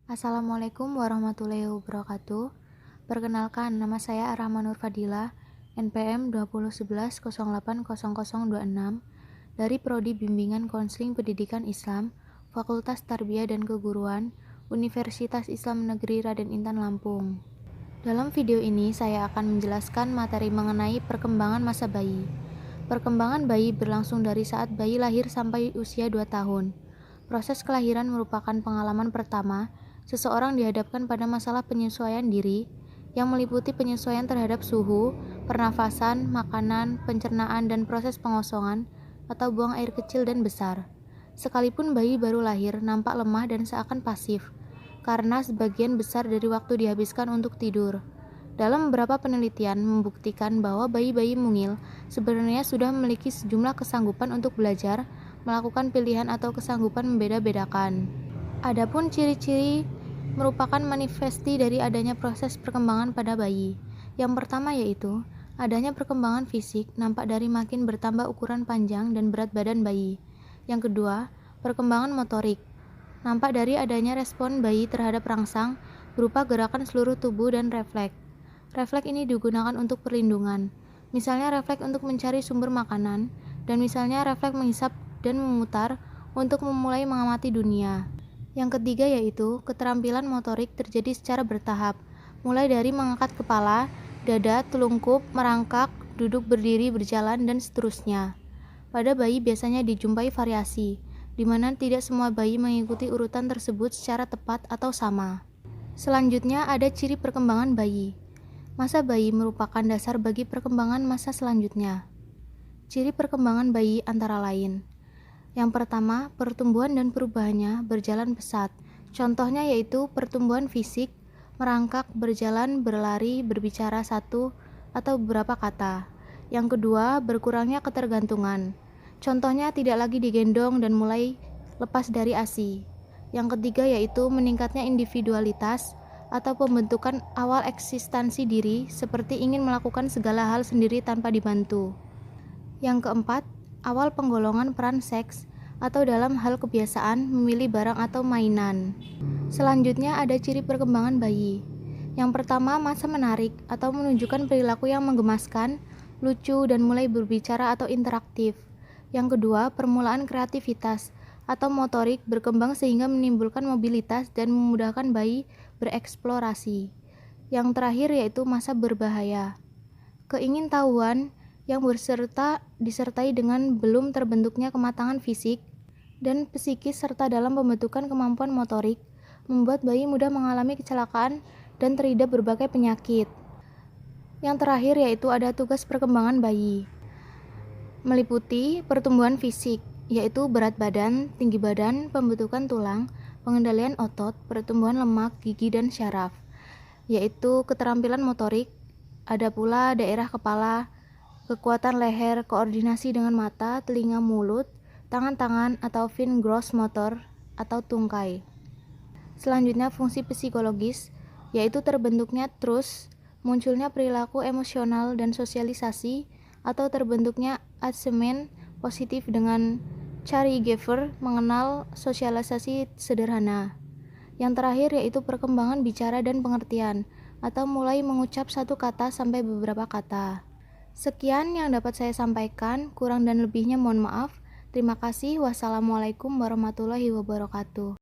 Assalamualaikum warahmatullahi wabarakatuh. Perkenalkan, nama saya Arahma Nur Fadila, NPM 2011080026 dari Prodi Bimbingan Konseling Pendidikan Islam, Fakultas Tarbiyah dan Keguruan, Universitas Islam Negeri Raden Intan Lampung. Dalam video ini saya akan menjelaskan materi mengenai perkembangan masa bayi. Perkembangan bayi berlangsung dari saat bayi lahir sampai usia 2 tahun. Proses kelahiran merupakan pengalaman pertama seseorang dihadapkan pada masalah penyesuaian diri yang meliputi penyesuaian terhadap suhu, pernafasan, makanan, pencernaan, dan proses pengosongan atau buang air kecil dan besar. Sekalipun bayi baru lahir nampak lemah dan seakan pasif, karena sebagian besar dari waktu dihabiskan untuk tidur. Dalam beberapa penelitian membuktikan bahwa bayi-bayi mungil sebenarnya sudah memiliki sejumlah kesanggupan untuk belajar, melakukan pilihan atau kesanggupan membeda-bedakan. Adapun ciri-ciri merupakan manifesti dari adanya proses perkembangan pada bayi. Yang pertama yaitu adanya perkembangan fisik nampak dari makin bertambah ukuran panjang dan berat badan bayi. Yang kedua, perkembangan motorik nampak dari adanya respon bayi terhadap rangsang berupa gerakan seluruh tubuh dan refleks. Refleks ini digunakan untuk perlindungan, misalnya refleks untuk mencari sumber makanan, dan misalnya refleks menghisap dan memutar untuk memulai mengamati dunia. Yang ketiga yaitu keterampilan motorik terjadi secara bertahap, mulai dari mengangkat kepala, dada, telungkup, merangkak, duduk berdiri, berjalan, dan seterusnya. Pada bayi biasanya dijumpai variasi, di mana tidak semua bayi mengikuti urutan tersebut secara tepat atau sama. Selanjutnya ada ciri perkembangan bayi. Masa bayi merupakan dasar bagi perkembangan masa selanjutnya. Ciri perkembangan bayi antara lain: yang pertama, pertumbuhan dan perubahannya berjalan pesat. Contohnya yaitu pertumbuhan fisik, merangkak, berjalan, berlari, berbicara satu atau beberapa kata. Yang kedua, berkurangnya ketergantungan. Contohnya tidak lagi digendong dan mulai lepas dari ASI. Yang ketiga yaitu meningkatnya individualitas atau pembentukan awal eksistensi diri, seperti ingin melakukan segala hal sendiri tanpa dibantu. Yang keempat, awal penggolongan peran seks atau dalam hal kebiasaan memilih barang atau mainan. Selanjutnya ada ciri perkembangan bayi. Yang pertama, masa menarik atau menunjukkan perilaku yang menggemaskan, lucu, dan mulai berbicara atau interaktif. Yang kedua, permulaan kreativitas atau motorik berkembang sehingga menimbulkan mobilitas dan memudahkan bayi bereksplorasi. Yang terakhir yaitu masa berbahaya. Keingintahuan yang disertai dengan belum terbentuknya kematangan fisik dan psikis serta dalam pembentukan kemampuan motorik membuat bayi mudah mengalami kecelakaan dan terhidap berbagai penyakit. Yang terakhir yaitu ada tugas perkembangan bayi, meliputi pertumbuhan fisik, yaitu berat badan, tinggi badan, pembentukan tulang, pengendalian otot, pertumbuhan lemak, gigi, dan syaraf, yaitu keterampilan motorik, ada pula daerah kepala, kekuatan leher, koordinasi dengan mata, telinga, mulut, tangan-tangan atau fine gross motor atau tungkai. Selanjutnya fungsi psikologis, yaitu terbentuknya trust, munculnya perilaku emosional dan sosialisasi, atau terbentuknya attachment positif dengan caregiver, mengenal sosialisasi sederhana. Yang terakhir yaitu perkembangan bicara dan pengertian, atau mulai mengucap satu kata sampai beberapa kata. Sekian yang dapat saya sampaikan, kurang dan lebihnya mohon maaf. Terima kasih. Wassalamualaikum warahmatullahi wabarakatuh.